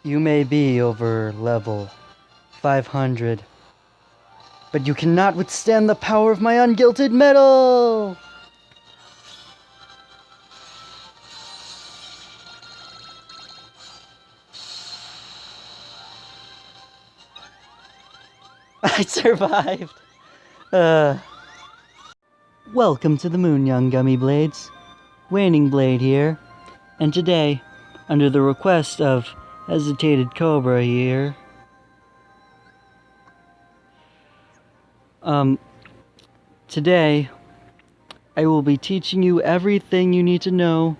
You may be over level 500, but you cannot withstand the power of my ungilded metal! I survived! Welcome to the moon, young gummy blades. Waning Blade here, and today, under the request of Hesitated Cobra here, today, I will be teaching you everything you need to know,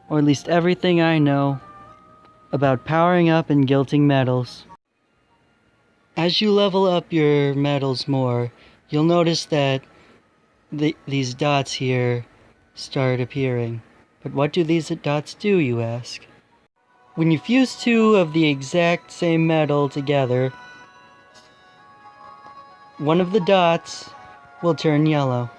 or at least everything I know, about powering up and gilting metals. As you level up your metals more, you'll notice that these dots here start appearing. But what do these dots do, you ask? When you fuse two of the exact same metal together, one of the dots will turn yellow.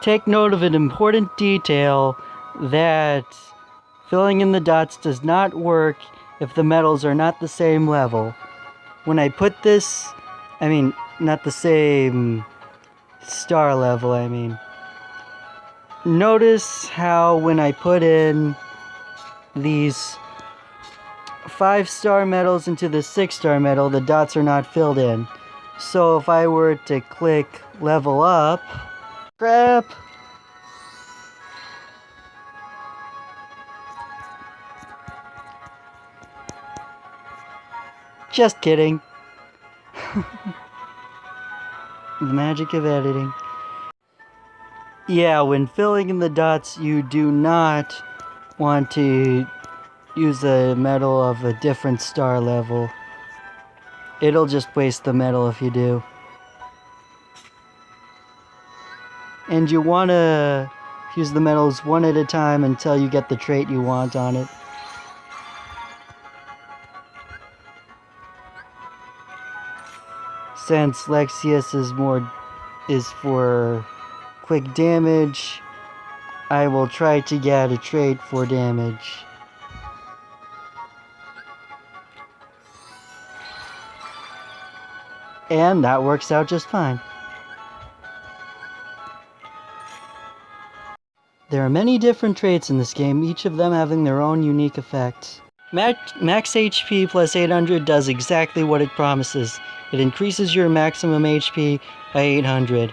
Take note of an important detail that filling in the dots does not work if the metals are not the same level. When I put this, not the same star level, Notice how when I put in these 5-star metals into the 6-star metal, the dots are not filled in. So if I were to click level up, crap! Just kidding. The magic of editing. Yeah, when filling in the dots, you do not want to use a metal of a different star level. It'll just waste the metal if you do. And you want to use the metals one at a time until you get the trait you want on it. Since Lexius is for quick damage, I will try to get a trait for damage. And that works out just fine. There are many different traits in this game, each of them having their own unique effects. Max HP plus 800 does exactly what it promises. It increases your maximum HP by 800.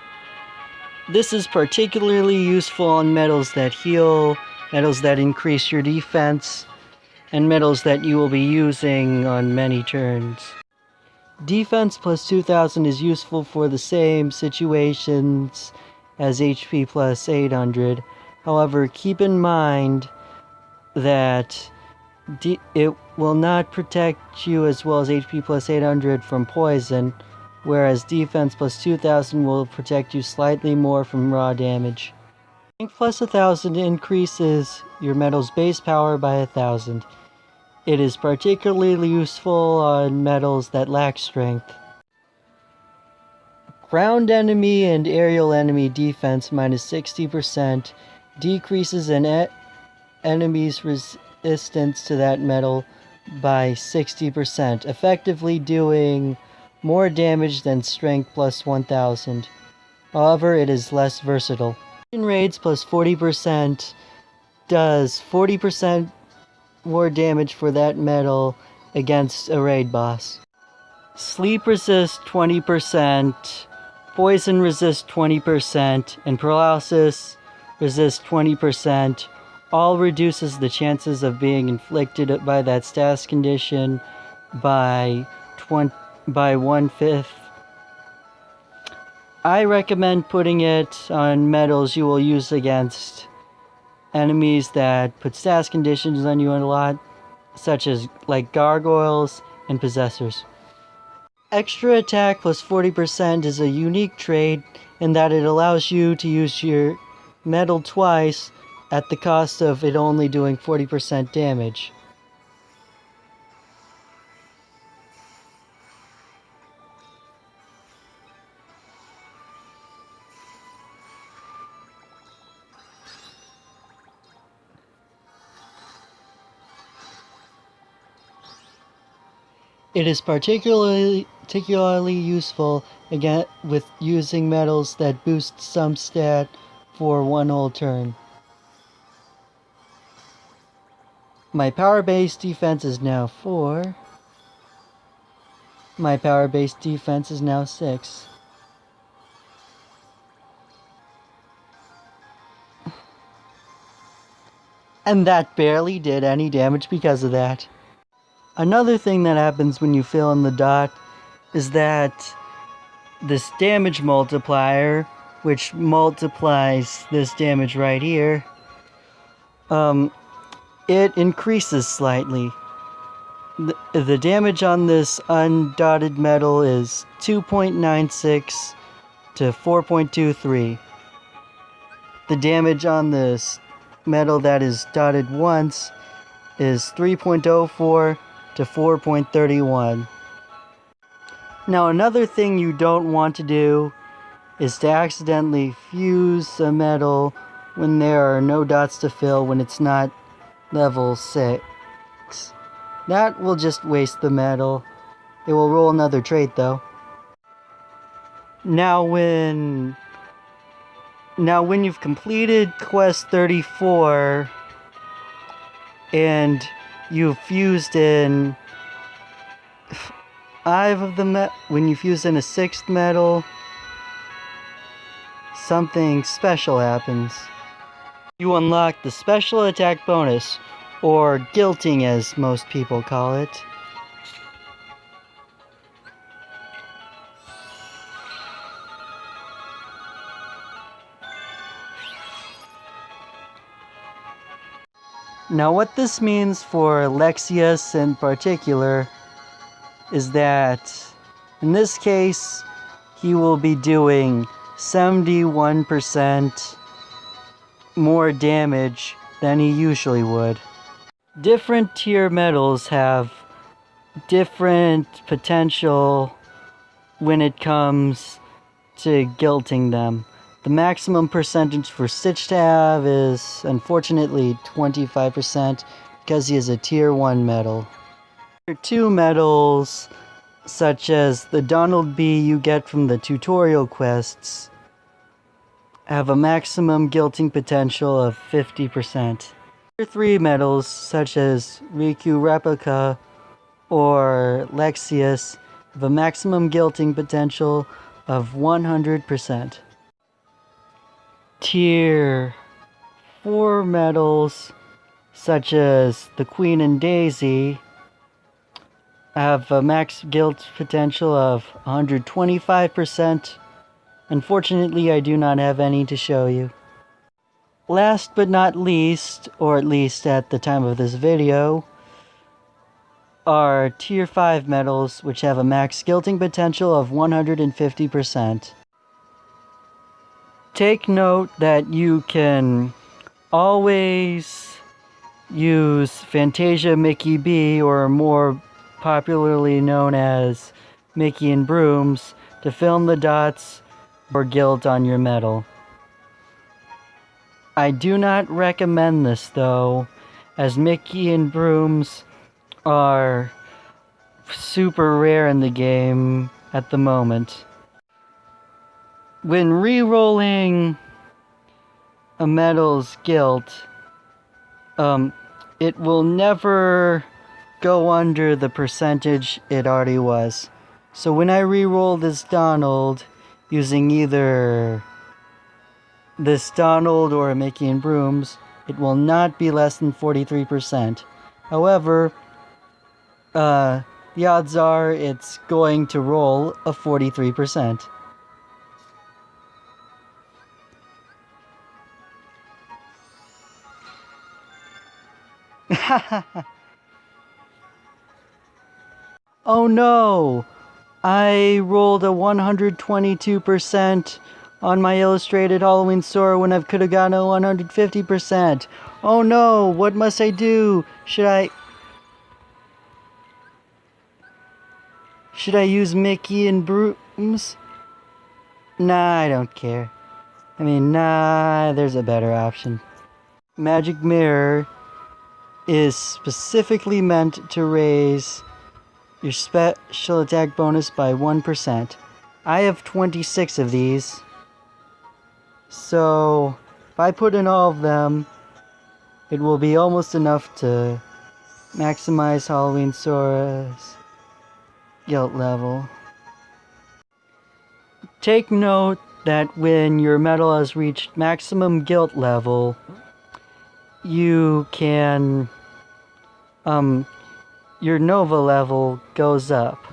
This is particularly useful on metals that heal, metals that increase your defense, and metals that you will be using on many turns. Defense plus 2000 is useful for the same situations as HP plus 800. However, keep in mind that it will not protect you as well as HP plus 800 from poison, whereas defense plus 2000 will protect you slightly more from raw damage. Strength plus 1000 increases your metal's base power by 1000. It is particularly useful on metals that lack strength. Ground enemy and aerial enemy defense minus 60% decreases an enemy's resistance to that metal by 60%, effectively doing more damage than strength plus 1000. However, it is less versatile. Raids plus 40% does 40% more damage for that metal against a raid boss. Sleep resist 20%, poison resist 20%, and paralysis resist 20%. All reduces the chances of being inflicted by that status condition by 1/5. I recommend putting it on metals you will use against enemies that put status conditions on you a lot, such as like gargoyles and possessors. Extra attack plus 40% is a unique trait in that it allows you to use your metal twice at the cost of it only doing 40% damage. It is particularly useful again with using metals that boost some stat for one whole turn. My power-based defense is now 4. My power-based defense is now 6. And that barely did any damage because of that. Another thing that happens when you fill in the dot is that this damage multiplier, which multiplies this damage right here, it increases slightly. The damage on this undotted metal is 2.96 to 4.23. The damage on this metal that is dotted once is 3.04 to 4.31. Now another thing you don't want to do is to accidentally fuse a metal when there are no dots to fill when it's not level 6. That will just waste the metal. It will roll another trait though. Now when you've completed quest 34 and you've fused in 5 of the when you fuse in a 6th metal, something special happens. You unlock the special attack bonus, or guilting as most people call it. Now what this means for Lexius in particular is that in this case he will be doing 71% more damage than he usually would. Different tier metals have different potential when it comes to guilting them. The maximum percentage for Stitch to have is unfortunately 25% because he is a tier 1 metal. Tier 2 metals, such as the Donald B you get from the tutorial quests, have a maximum guilting potential of 50%. Tier 3 metals, such as Riku Replica or Lexius, have a maximum guilting potential of 100%. Tier 4 metals, such as the Queen and Daisy, have a max guilt potential of 125%. Unfortunately, I do not have any to show you. Last but not least, or at least at the time of this video, are Tier 5 metals, which have a max guilting potential of 150%. Take note that you can always use Fantasia Mickey B, or more popularly known as Mickey and Brooms, to fill in the dots or guilt on your metal. I do not recommend this though, as Mickey and Brooms are super rare in the game at the moment. When re-rolling a metal's guilt, it will never go under the percentage it already was. So when I re-roll this Donald using either this Donald or a Mickey and Brooms, it will not be less than 43%. However, the odds are it's going to roll a 43%. Oh no! I rolled a 122% on my illustrated Halloween store when I could have gotten a 150%. Oh no! What must I do? Should I use Mickey and Brooms? Nah, I don't care. I mean, nah, there's a better option. Magic Mirror is specifically meant to raise your special attack bonus by 1%. I have 26 of these. So, if I put in all of them, it will be almost enough to maximize Halloween Sora's guilt level. Take note that when your medal has reached maximum guilt level, you can, your Nova level goes up.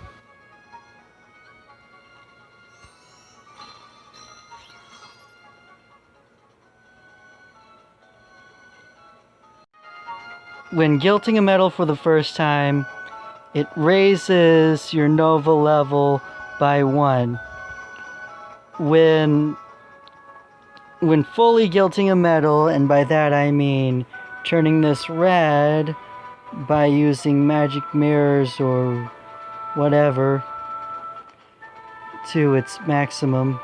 When guilting a medal for the first time, it raises your Nova level by 1. When fully guilting a medal, and by that I mean turning this red by using magic mirrors or whatever to its maximum,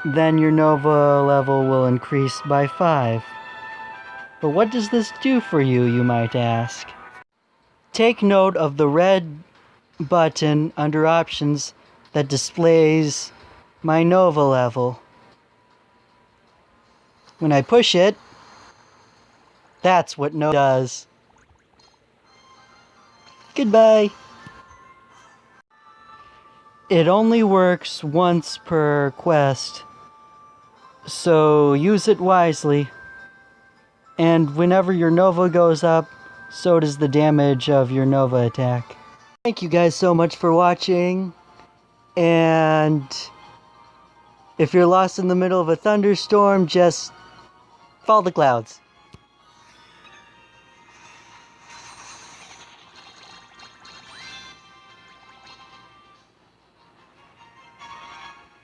then your Nova level will increase by 5. But what does this do for you, you might ask? Take note of the red button under options that displays my Nova level. When I push it, that's what Nova does. Goodbye. It only works once per quest, so use it wisely. And whenever your Nova goes up, so does the damage of your Nova attack. Thank you guys so much for watching. And if you're lost in the middle of a thunderstorm, just follow the clouds.